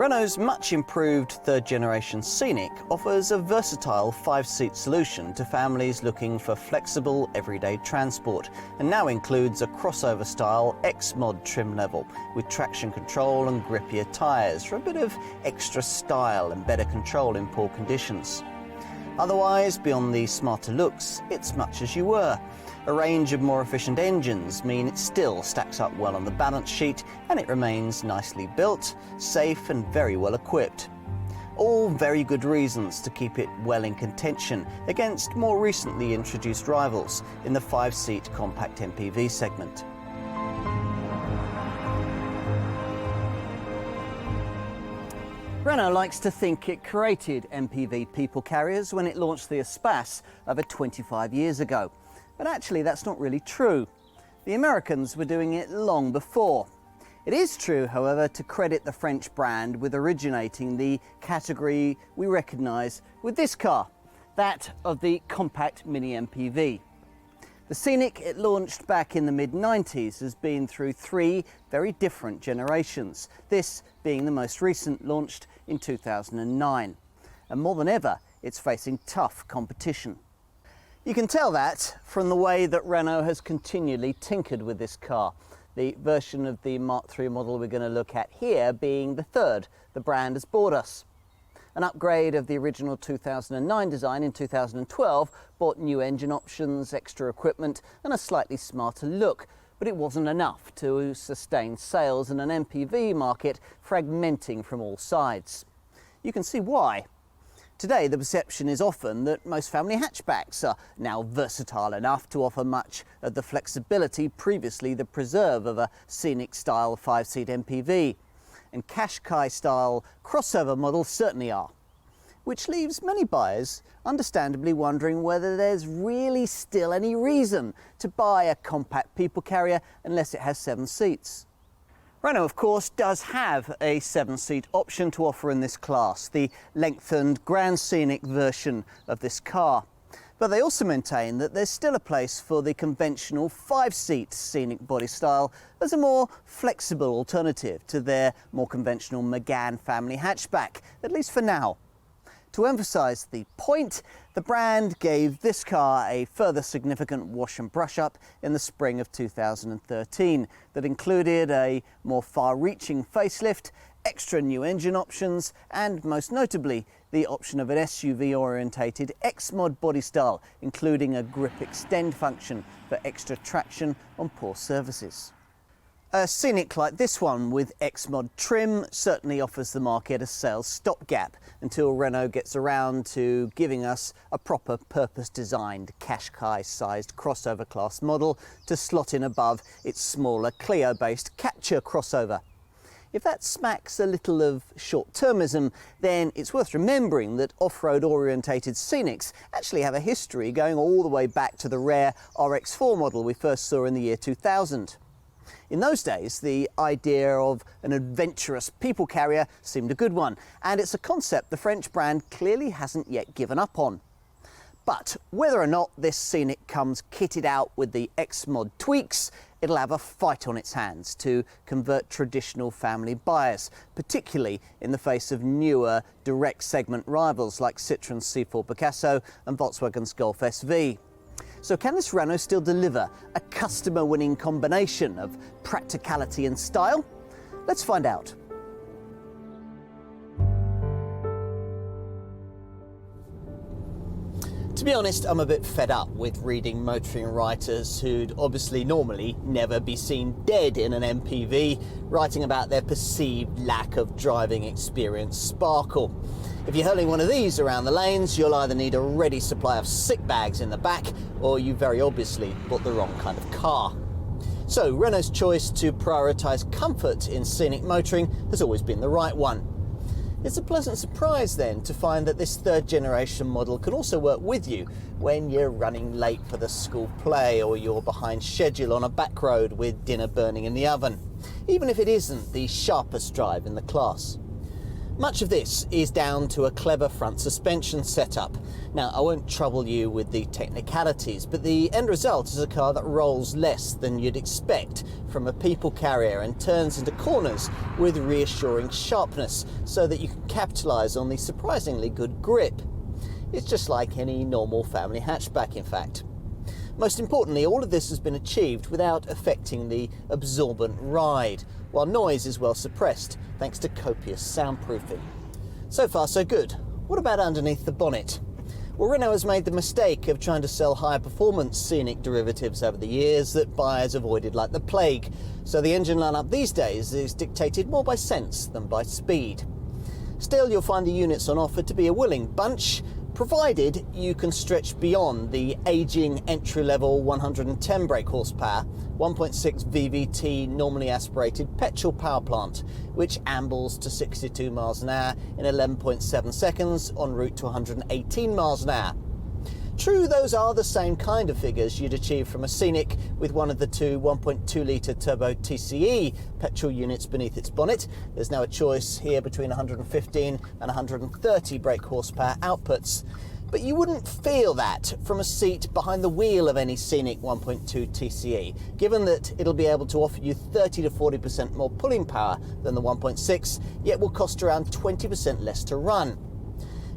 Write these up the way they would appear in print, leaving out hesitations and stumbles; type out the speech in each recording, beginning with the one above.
Renault's much improved third generation Scenic offers a versatile 5-seat solution to families looking for flexible everyday transport, and now includes a crossover style XMOD trim level with traction control and grippier tyres for a bit of extra style and better control in poor conditions. Otherwise, beyond the smarter looks, it's much as you were. A range of more efficient engines mean it still stacks up well on the balance sheet, and it remains nicely built, safe and very well equipped. All very good reasons to keep it well in contention against more recently introduced rivals in the 5-seat compact MPV segment. Renault likes to think it created MPV people carriers when it launched the Espace over 25 years ago. But actually that's not really true. The Americans were doing it long before. It is true, however, to credit the French brand with originating the category we recognise with this car, that of the compact mini-MPV. The Scenic it launched back in the mid-90s has been through 3 very different generations, this being the most recent, launched in 2009. And more than ever, it's facing tough competition. You can tell that from the way that Renault has continually tinkered with this car, the version of the Mark III model we're going to look at here being the third the brand has brought us. An upgrade of the original 2009 design in 2012 brought new engine options, extra equipment and a slightly smarter look, but it wasn't enough to sustain sales in an MPV market fragmenting from all sides. You can see why. Today, the perception is often that most family hatchbacks are now versatile enough to offer much of the flexibility previously the preserve of a Scenic-style 5-seat MPV. And Qashqai-style crossover models certainly are. Which leaves many buyers understandably wondering whether there's really still any reason to buy a compact people carrier unless it has 7 seats. Renault, of course, does have a 7-seat option to offer in this class, the lengthened Grand Scenic version of this car. But they also maintain that there's still a place for the conventional 5-seat Scenic body style as a more flexible alternative to their more conventional Megane family hatchback, at least for now. To emphasise the point, the brand gave this car a further significant wash and brush up in the spring of 2013 that included a more far-reaching facelift, extra new engine options and, most notably, the option of an SUV-orientated XMOD body style, including a grip extend function for extra traction on poor surfaces. A Scenic like this one with XMOD trim certainly offers the market a sales stopgap until Renault gets around to giving us a proper purpose-designed Qashqai-sized crossover class model to slot in above its smaller Clio-based Capture crossover. If that smacks a little of short-termism, then it's worth remembering that off-road orientated Scenics actually have a history going all the way back to the rare RX-4 model we first saw in the year 2000. In those days, the idea of an adventurous people carrier seemed a good one, and it's a concept the French brand clearly hasn't yet given up on. But whether or not this Scenic comes kitted out with the XMOD tweaks, it'll have a fight on its hands to convert traditional family buyers, particularly in the face of newer direct segment rivals like Citroen's C4 Picasso and Volkswagen's Golf SV. So can this Renault still deliver a customer-winning combination of practicality and style? Let's find out. To be honest, I'm a bit fed up with reading motoring writers who'd obviously normally never be seen dead in an MPV, writing about their perceived lack of driving experience sparkle. If you're hurling one of these around the lanes, you'll either need a ready supply of sick bags in the back, or you very obviously bought the wrong kind of car. So Renault's choice to prioritise comfort in Scenic motoring has always been the right one. It's a pleasant surprise then to find that this third generation model can also work with you when you're running late for the school play or you're behind schedule on a back road with dinner burning in the oven, even if it isn't the sharpest drive in the class. Much of this is down to a clever front suspension setup. Now, I won't trouble you with the technicalities, but the end result is a car that rolls less than you'd expect from a people carrier and turns into corners with reassuring sharpness so that you can capitalise on the surprisingly good grip. It's just like any normal family hatchback, in fact. Most importantly, all of this has been achieved without affecting the absorbent ride, while noise is well suppressed thanks to copious soundproofing. So far so good. What about underneath the bonnet? Well, Renault has made the mistake of trying to sell higher performance Scenic derivatives over the years that buyers avoided like the plague, so the engine lineup these days is dictated more by sense than by speed. Still, you'll find the units on offer to be a willing bunch, provided you can stretch beyond the ageing entry-level 110 brake horsepower, 1.6 VVT normally aspirated petrol power plant, which ambles to 62 miles an hour in 11.7 seconds en route to 118 miles an hour. True, those are the same kind of figures you'd achieve from a Scenic with one of the two 1.2 litre turbo TCE petrol units beneath its bonnet. There's now a choice here between 115 and 130 brake horsepower outputs. But you wouldn't feel that from a seat behind the wheel of any Scenic 1.2 TCE, given that it'll be able to offer you 30 to 40% more pulling power than the 1.6, yet will cost around 20% less to run.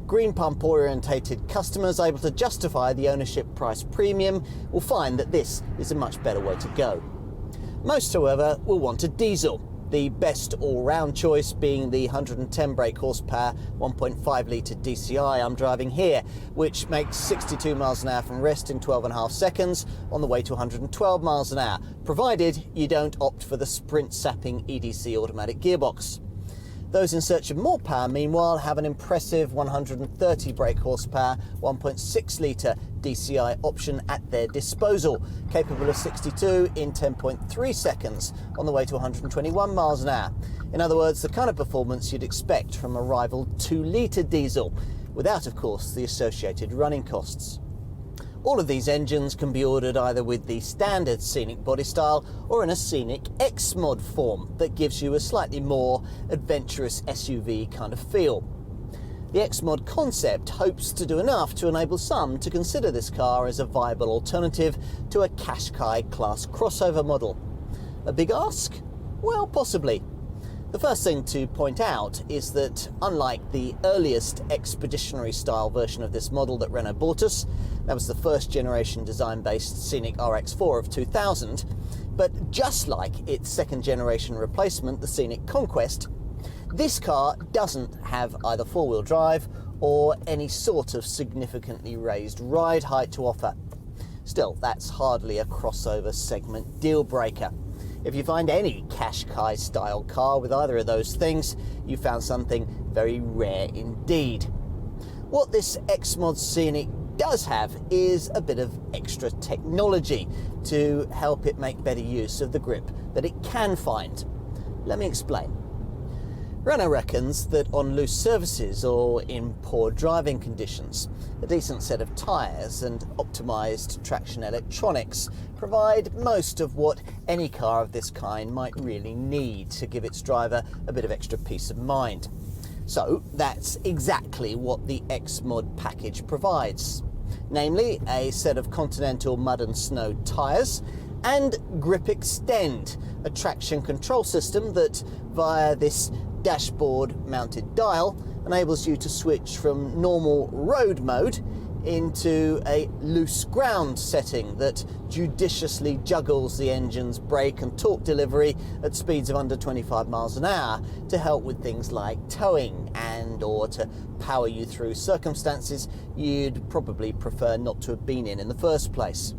Green pump orientated customers able to justify the ownership price premium will find that this is a much better way to go. Most, however, will want a diesel, the best all-round choice being the 110 brake horsepower 1.5 litre DCI I'm driving here, which makes 62 miles an hour from rest in 12.5 seconds on the way to 112 miles an hour, provided you don't opt for the sprint-sapping EDC automatic gearbox. Those in search of more power, meanwhile, have an impressive 130 brake horsepower 1.6 litre DCI option at their disposal, capable of 62 in 10.3 seconds on the way to 121 miles an hour. In other words, the kind of performance you'd expect from a rival 2 litre diesel, without, of course, the associated running costs. All of these engines can be ordered either with the standard Scenic body style or in a Scenic XMOD form that gives you a slightly more adventurous SUV kind of feel. The XMOD concept hopes to do enough to enable some to consider this car as a viable alternative to a Qashqai class crossover model. A big ask? Well, possibly. The first thing to point out is that, unlike the earliest expeditionary style version of this model that Renault bought us, that was the first generation design-based Scenic RX4 of 2000, but just like its second generation replacement, the Scenic Conquest, this car doesn't have either four-wheel drive or any sort of significantly raised ride height to offer. Still, that's hardly a crossover segment deal breaker. If you find any Qashqai style car with either of those things, you found something very rare indeed. What this XMOD Scenic does have is a bit of extra technology to help it make better use of the grip that it can find. Let me explain. Renault reckons that on loose surfaces or in poor driving conditions, a decent set of tyres and optimised traction electronics provide most of what any car of this kind might really need to give its driver a bit of extra peace of mind. So that's exactly what the XMOD package provides, namely a set of Continental mud and snow tyres and Grip Extend, a traction control system that, via this dashboard mounted dial, enables you to switch from normal road mode into a loose ground setting that judiciously juggles the engine's brake and torque delivery at speeds of under 25 miles an hour to help with things like towing and or to power you through circumstances you'd probably prefer not to have been in the first place.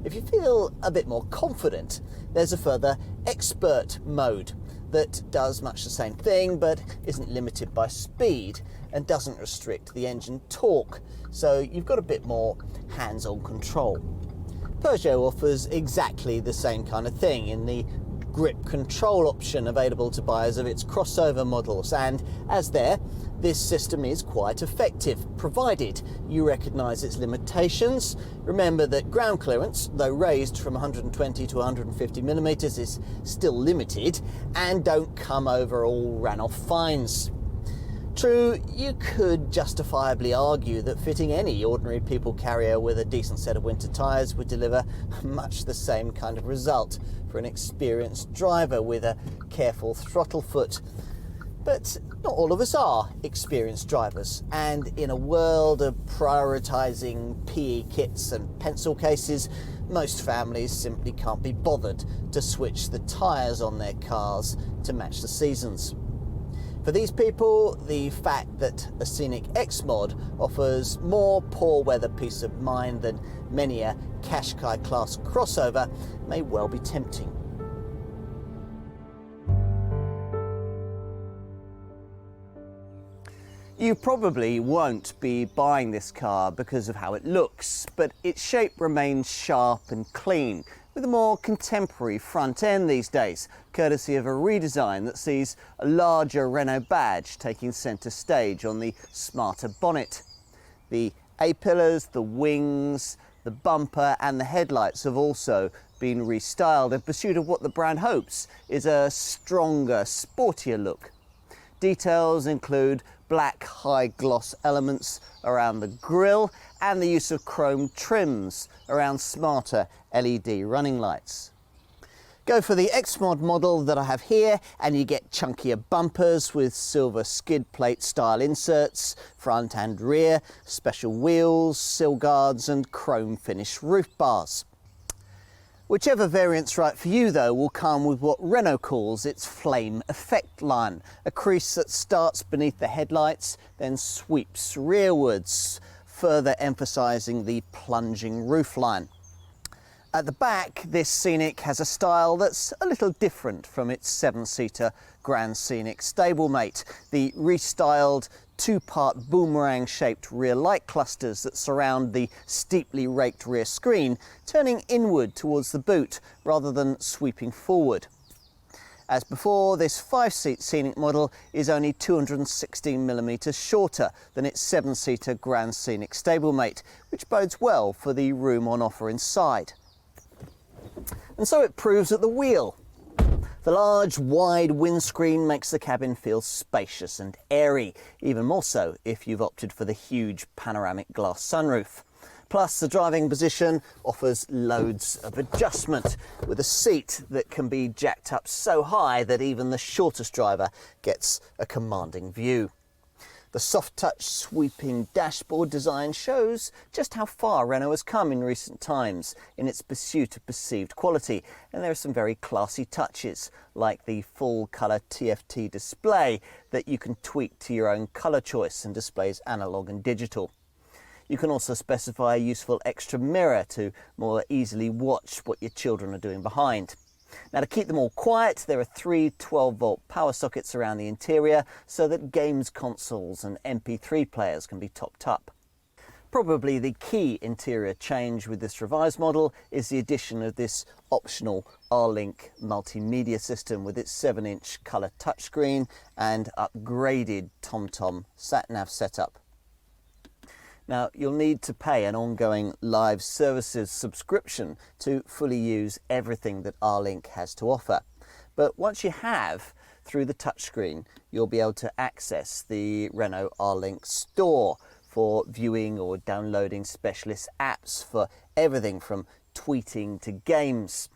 If you feel a bit more confident, there's a further expert mode that does much the same thing but isn't limited by speed and doesn't restrict the engine torque, so you've got a bit more hands-on control. Peugeot offers exactly the same kind of thing in the grip control option available to buyers of its crossover models, and as there, this system is quite effective, provided you recognise its limitations. Remember that ground clearance, though raised from 120 to 150 millimetres, is still limited, and don't come over all Renault fines. True, you could justifiably argue that fitting any ordinary people carrier with a decent set of winter tyres would deliver much the same kind of result for an experienced driver with a careful throttle foot. But not all of us are experienced drivers, and in a world of prioritising PE kits and pencil cases, most families simply can't be bothered to switch the tyres on their cars to match the seasons. For these people, the fact that a Scenic XMOD offers more poor weather peace of mind than many a Qashqai class crossover may well be tempting. You probably won't be buying this car because of how it looks, but its shape remains sharp and clean, with a more contemporary front end these days, courtesy of a redesign that sees a larger Renault badge taking centre stage on the smarter bonnet. The A-pillars, the wings, the bumper and the headlights have also been restyled in pursuit of what the brand hopes is a stronger, sportier look. Details include black high gloss elements around the grille and the use of chrome trims around smarter LED running lights. Go for the XMOD model that I have here and you get chunkier bumpers with silver skid plate style inserts, front and rear, special wheels, sill guards and chrome finish roof bars. Whichever variant's right for you though will come with what Renault calls its flame effect line, a crease that starts beneath the headlights then sweeps rearwards, further emphasising the plunging roofline. At the back, this Scenic has a style that's a little different from its seven-seater Grand Scenic stablemate, the restyled two-part boomerang-shaped rear light clusters that surround the steeply raked rear screen, turning inward towards the boot rather than sweeping forward. As before, this 5-seat Scenic model is only 216mm shorter than its 7-seater Grand Scenic stablemate, which bodes well for the room on offer inside. And so it proves at the wheel. The large, wide windscreen makes the cabin feel spacious and airy, even more so if you've opted for the huge panoramic glass sunroof. Plus, the driving position offers loads of adjustment, with a seat that can be jacked up so high that even the shortest driver gets a commanding view. The soft-touch sweeping dashboard design shows just how far Renault has come in recent times in its pursuit of perceived quality, and there are some very classy touches, like the full-colour TFT display that you can tweak to your own colour choice and displays analogue and digital. You can also specify a useful extra mirror to more easily watch what your children are doing behind. Now, to keep them all quiet, there are 3 12-volt power sockets around the interior so that games consoles and MP3 players can be topped up. Probably the key interior change with this revised model is the addition of this optional R-Link multimedia system with its 7-inch colour touchscreen and upgraded TomTom sat-nav setup. Now, you'll need to pay an ongoing live services subscription to fully use everything that R-Link has to offer. But once you have, through the touchscreen, you'll be able to access the Renault R-Link store for viewing or downloading specialist apps for everything from tweeting to games.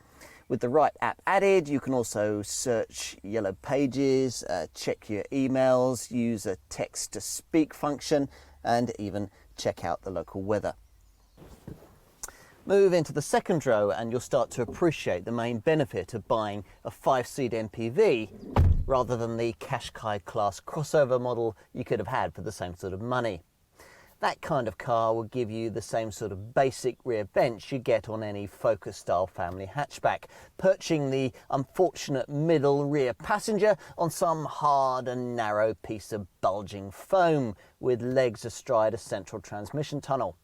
With the right app added, you can also search yellow pages, check your emails, use a text-to-speak function, and even check out the local weather. Move into the second row and you'll start to appreciate the main benefit of buying a 5-seat MPV rather than the Qashqai class crossover model you could have had for the same sort of money. That kind of car will give you the same sort of basic rear bench you get on any Focus style family hatchback, perching the unfortunate middle rear passenger on some hard and narrow piece of bulging foam with legs astride a central transmission tunnel.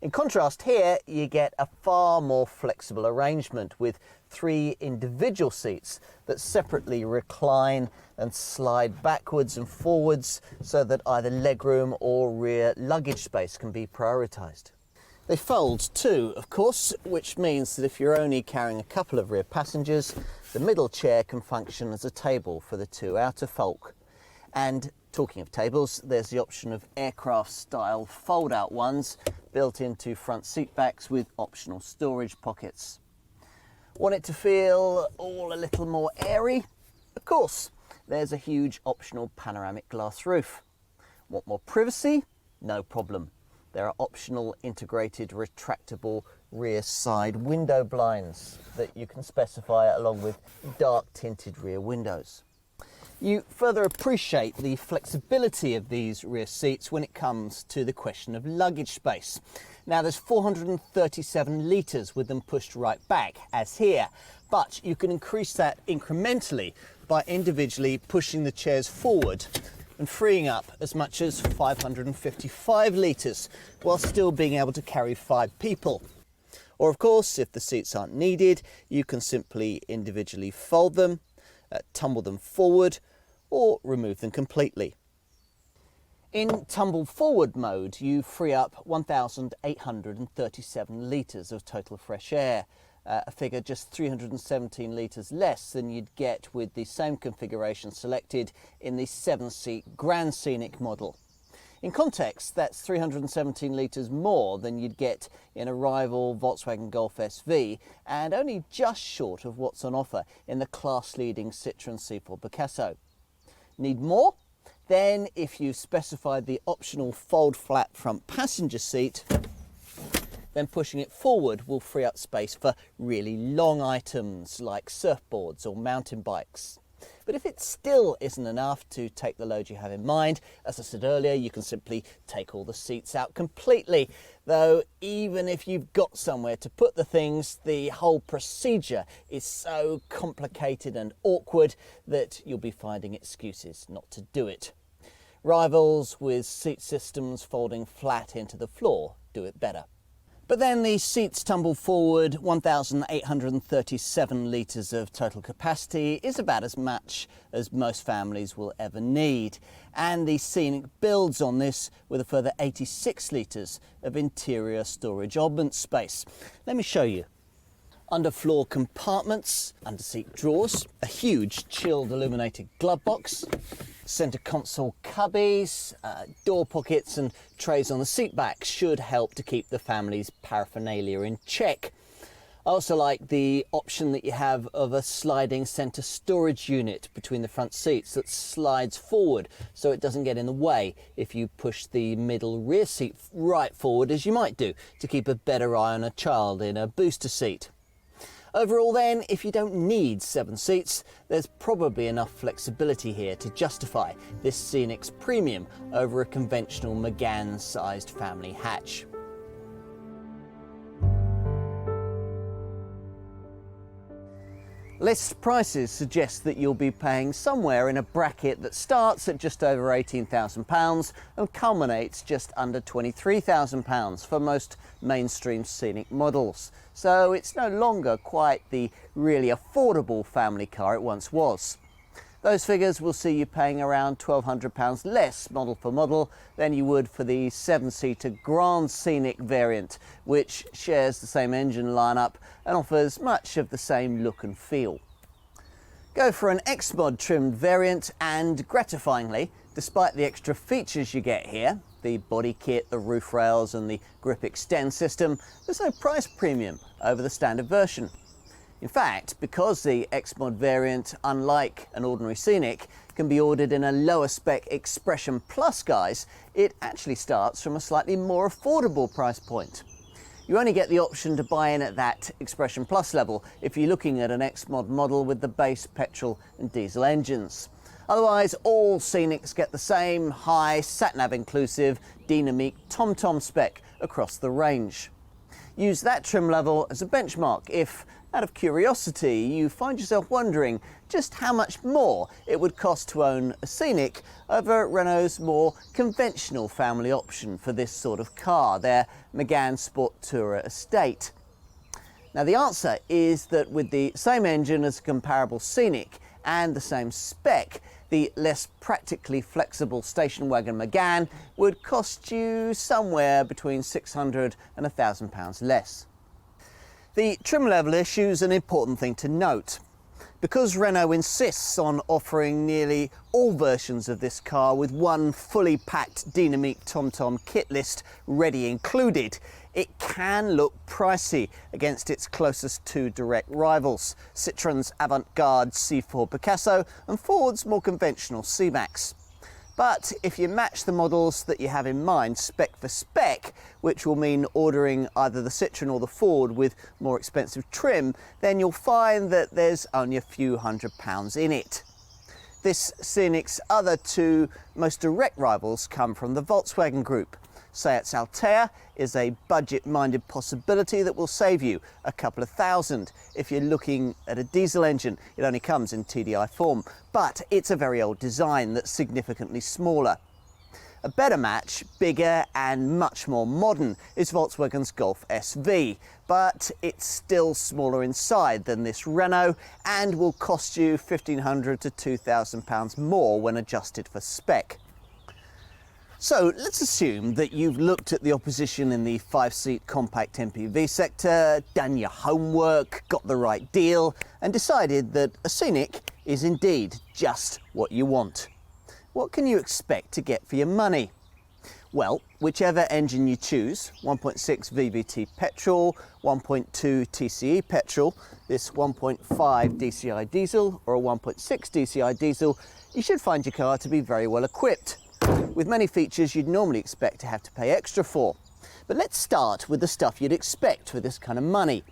In contrast, here you get a far more flexible arrangement with 3 individual seats that separately recline and slide backwards and forwards so that either legroom or rear luggage space can be prioritised. They fold too, of course, which means that if you're only carrying a couple of rear passengers, the middle chair can function as a table for the 2 outer folk. And talking of tables, there's the option of aircraft style fold out ones built into front seat backs with optional storage pockets. Want it to feel all a little more airy? Of course, there's a huge optional panoramic glass roof. Want more privacy? No problem. There are optional integrated retractable rear side window blinds that you can specify along with dark tinted rear windows. You further appreciate the flexibility of these rear seats when it comes to the question of luggage space. Now there's 437 litres with them pushed right back, as here, but you can increase that incrementally by individually pushing the chairs forward and freeing up as much as 555 litres while still being able to carry 5 people. Or of course, if the seats aren't needed, you can simply individually fold them, tumble them forward, or remove them completely. In tumble forward mode, you free up 1,837 litres of total fresh air, a figure just 317 litres less than you'd get with the same configuration selected in the 7-seat Grand Scenic model. In context, that's 317 litres more than you'd get in a rival Volkswagen Golf SV, and only just short of what's on offer in the class-leading Citroën C4 Picasso. Need more? Then, if you specified the optional fold-flat front passenger seat, then pushing it forward will free up space for really long items like surfboards or mountain bikes. But if it still isn't enough to take the load you have in mind, as I said earlier, you can simply take all the seats out completely. Though even if you've got somewhere to put the things, the whole procedure is so complicated and awkward that you'll be finding excuses not to do it. Rivals with seat systems folding flat into the floor do it better. But then the seats tumble forward, 1,837 litres of total capacity is about as much as most families will ever need. And the Scenic builds on this with a further 86 litres of interior storage oddment space. Let me show you. Underfloor compartments, under-seat drawers, a huge chilled illuminated glove box, centre console cubbies, door pockets and trays on the seat back should help to keep the family's paraphernalia in check. I also like the option that you have of a sliding centre storage unit between the front seats that slides forward so it doesn't get in the way if you push the middle rear seat right forward, as you might do to keep a better eye on a child in a booster seat. Overall then, if you don't need 7 seats, there's probably enough flexibility here to justify this Scenic's premium over a conventional Megane-sized family hatch. List prices suggest that you'll be paying somewhere in a bracket that starts at just over £18,000 and culminates just under £23,000 for most mainstream Scenic models. So it's no longer quite the really affordable family car it once was. Those figures will see you paying around £1,200 less model for model than you would for the 7-seater Grand Scenic variant, which shares the same engine lineup and offers much of the same look and feel. Go for an XMOD trimmed variant and, gratifyingly, despite the extra features you get here, the body kit, the roof rails and the grip extend system, there's no price premium over the standard version. In fact, because the XMOD variant, unlike an ordinary Scenic, can be ordered in a lower spec Expression Plus guise, it actually starts from a slightly more affordable price point. You only get the option to buy in at that Expression Plus level if you're looking at an XMOD model with the base petrol and diesel engines. Otherwise, all Scenics get the same high, sat-nav inclusive, dynamic TomTom spec across the range. Use that trim level as a benchmark if, out of curiosity, you find yourself wondering just how much more it would cost to own a Scenic over Renault's more conventional family option for this sort of car, their Megane Sport Tourer estate. Now the answer is that with the same engine as a comparable Scenic and the same spec, the less practically flexible station wagon Megane would cost you somewhere between £600 and £1,000 less. The trim level issue is an important thing to note. Because Renault insists on offering nearly all versions of this car with one fully packed dynamic TomTom kit list ready included, it can look pricey against its closest two direct rivals, Citroen's avant-garde C4 Picasso and Ford's more conventional C-Max. But if you match the models that you have in mind spec for spec, which will mean ordering either the Citroen or the Ford with more expensive trim, then you'll find that there's only a few £100 in it. This Scenic's other two most direct rivals come from the Volkswagen Group. Seat's Altea is a budget-minded possibility that will save you a couple of thousand. If you're looking at a diesel engine, it only comes in TDI form, but it's a very old design that's significantly smaller. A better match, bigger and much more modern, is Volkswagen's Golf SV, but it's still smaller inside than this Renault and will cost you £1,500 to £2,000 more when adjusted for spec. So let's assume that you've looked at the opposition in the 5-seat compact MPV sector, done your homework, got the right deal, and decided that a Scenic is indeed just what you want. What can you expect to get for your money? Well, whichever engine you choose, 1.6 VVT petrol, 1.2 TCE petrol, this 1.5 DCI diesel or a 1.6 DCI diesel, you should find your car to be very well equipped, with many features you'd normally expect to have to pay extra for. But let's start with the stuff you'd expect for this kind of money.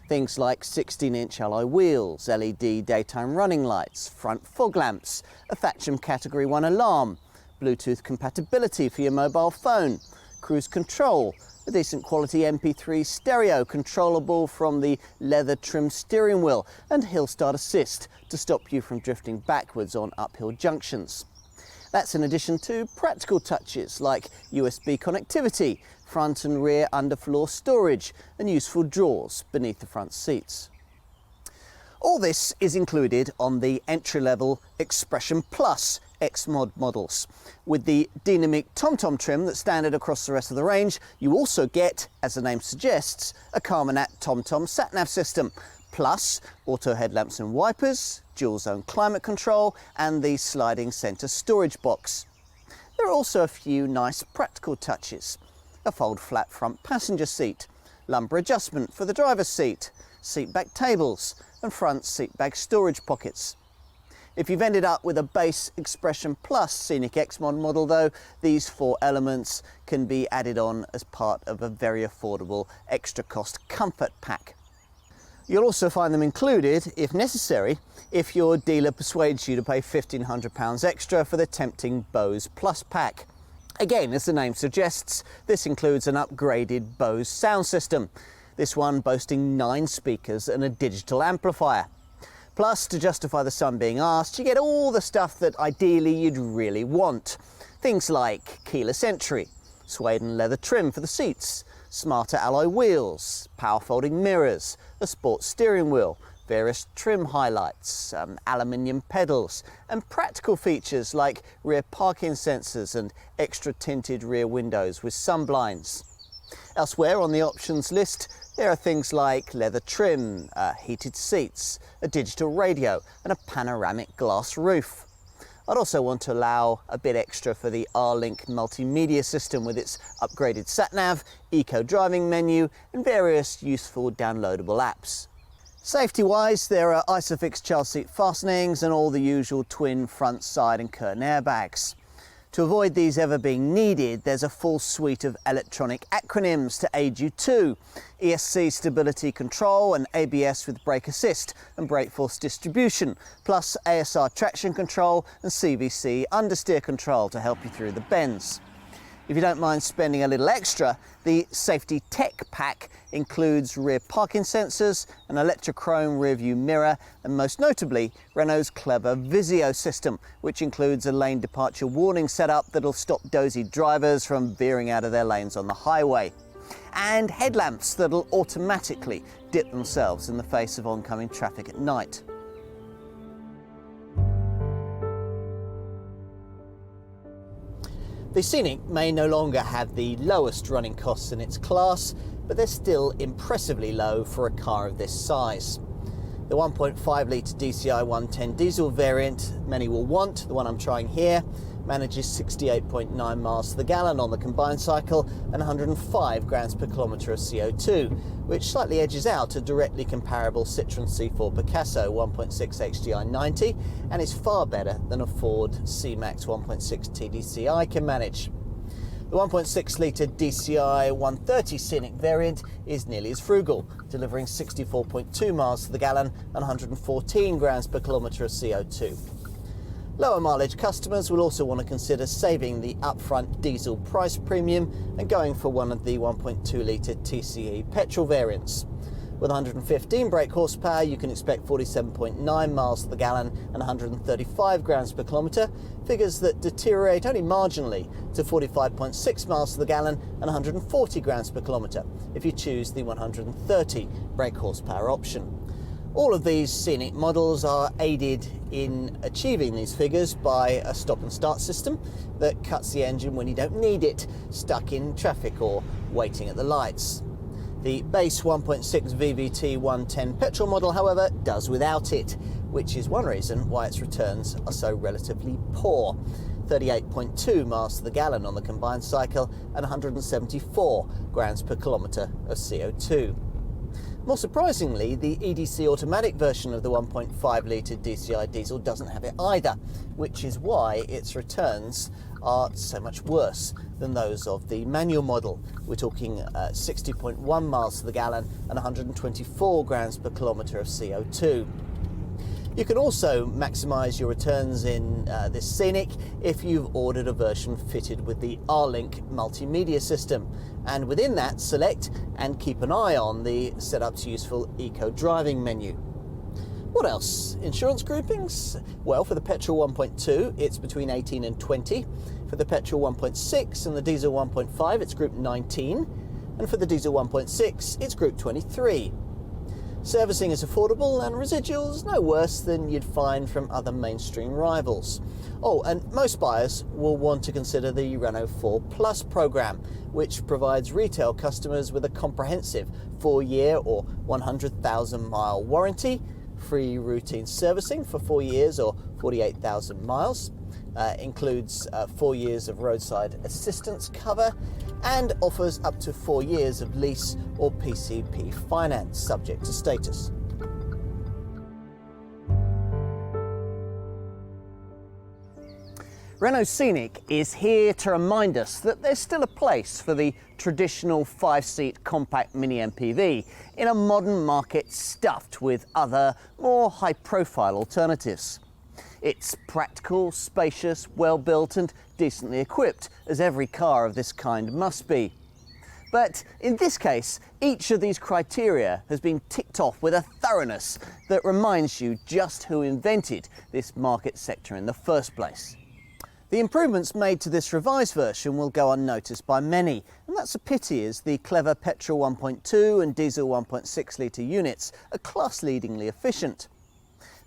Things like 16-inch alloy wheels, LED daytime running lights, front fog lamps, a Thatcham Category 1 alarm, Bluetooth compatibility for your mobile phone, cruise control, a decent quality MP3 stereo controllable from the leather trim steering wheel, and hill start assist to stop you from drifting backwards on uphill junctions. That's in addition to practical touches like USB connectivity, front and rear underfloor storage, and useful drawers beneath the front seats. All this is included on the entry-level Expression Plus XMOD models. With the dynamic TomTom trim that's standard across the rest of the range, you also get, as the name suggests, a Carmanat TomTom sat-nav system, plus auto headlamps and wipers, dual zone climate control, and the sliding centre storage box. There are also a few nice practical touches. A fold flat front passenger seat, lumbar adjustment for the driver's seat, seat back tables, and front seat bag storage pockets. If you've ended up with a base Expression Plus Scenic XMOD model though, these four elements can be added on as part of a very affordable extra cost comfort pack. You'll also find them included, if necessary, if your dealer persuades you to pay £1,500 extra for the tempting Bose Plus pack. Again, as the name suggests, this includes an upgraded Bose sound system, this one boasting 9 speakers and a digital amplifier. Plus, to justify the sum being asked, you get all the stuff that ideally you'd really want. Things like keyless entry, suede and leather trim for the seats, smarter alloy wheels, power folding mirrors, a sports steering wheel, various trim highlights, aluminium pedals, and practical features like rear parking sensors and extra tinted rear windows with sunblinds. Elsewhere on the options list, there are things like leather trim, heated seats, a digital radio, and a panoramic glass roof. I'd also want to allow a bit extra for the R-Link multimedia system with its upgraded sat-nav, eco-driving menu, and various useful downloadable apps. Safety-wise, there are Isofix child seat fastenings and all the usual twin front, side and curtain airbags. To avoid these ever being needed, there's a full suite of electronic acronyms to aid you too. ESC stability control and ABS with brake assist and brake force distribution, plus ASR traction control and CVC understeer control to help you through the bends. If you don't mind spending a little extra, the Safety Tech Pack includes rear parking sensors, an electrochrome rear view mirror, and most notably, Renault's clever Visio system, which includes a lane departure warning setup that'll stop dozy drivers from veering out of their lanes on the highway. And headlamps that'll automatically dip themselves in the face of oncoming traffic at night. The Scenic may no longer have the lowest running costs in its class, but they're still impressively low for a car of this size. The 1.5 litre DCI 110 diesel variant many will want, the one I'm trying here, manages 68.9 miles to the gallon on the combined cycle and 105 grams per kilometre of CO2, which slightly edges out a directly comparable Citroën C4 Picasso 1.6 HDI 90 and is far better than a Ford C-Max 1.6 TDCi can manage. The 1.6 litre DCI 130 Scenic variant is nearly as frugal, delivering 64.2 miles to the gallon and 114 grams per kilometre of CO2. Lower mileage customers will also want to consider saving the upfront diesel price premium and going for one of the 1.2 litre TCE petrol variants. With 115 brake horsepower, you can expect 47.9 miles to the gallon and 135 grams per kilometre, figures that deteriorate only marginally to 45.6 miles to the gallon and 140 grams per kilometre if you choose the 130 brake horsepower option. All of these Scenic models are aided in achieving these figures by a stop and start system that cuts the engine when you don't need it, stuck in traffic or waiting at the lights. The base 1.6 VVT 110 petrol model, however, does without it, which is one reason why its returns are so relatively poor. 38.2 miles to the gallon on the combined cycle and 174 grams per kilometre of CO2. More surprisingly, the EDC automatic version of the 1.5 litre DCI diesel doesn't have it either, which is why its returns are so much worse than those of the manual model. We're talking 60.1 miles to the gallon and 124 grams per kilometre of CO2. You can also maximise your returns in this Scenic if you've ordered a version fitted with the R-Link multimedia system, and within that select and keep an eye on the set up to useful eco driving menu. What else? Insurance groupings? Well, for the petrol 1.2 it's between 18 and 20, for the petrol 1.6 and the diesel 1.5 it's group 19, and for the diesel 1.6 it's group 23. Servicing is affordable and residuals no worse than you'd find from other mainstream rivals. Oh, and most buyers will want to consider the Renault 4 Plus program, which provides retail customers with a comprehensive 4-year or 100,000 mile warranty, free routine servicing for 4 years or 48,000 miles, includes 4 years of roadside assistance cover, and offers up to 4 years of lease or PCP finance, subject to status. Renault Scenic is here to remind us that there's still a place for the traditional 5-seat compact mini-MPV in a modern market stuffed with other, more high-profile alternatives. It's practical, spacious, well-built and decently equipped, as every car of this kind must be. But in this case, each of these criteria has been ticked off with a thoroughness that reminds you just who invented this market sector in the first place. The improvements made to this revised version will go unnoticed by many, and that's a pity, as the clever petrol 1.2 and diesel 1.6 litre units are class-leadingly efficient.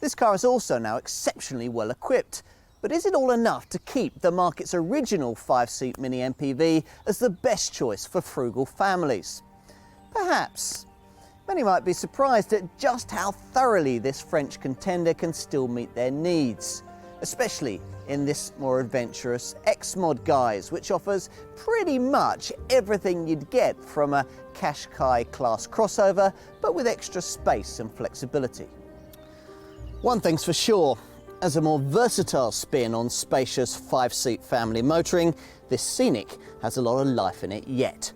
This car is also now exceptionally well equipped, but is it all enough to keep the market's original 5-seat mini-MPV as the best choice for frugal families? Perhaps. Many might be surprised at just how thoroughly this French contender can still meet their needs, especially in this more adventurous XMOD guise, which offers pretty much everything you'd get from a Qashqai class crossover, but with extra space and flexibility. One thing's for sure, as a more versatile spin on spacious 5-seat family motoring, this Scenic has a lot of life in it yet.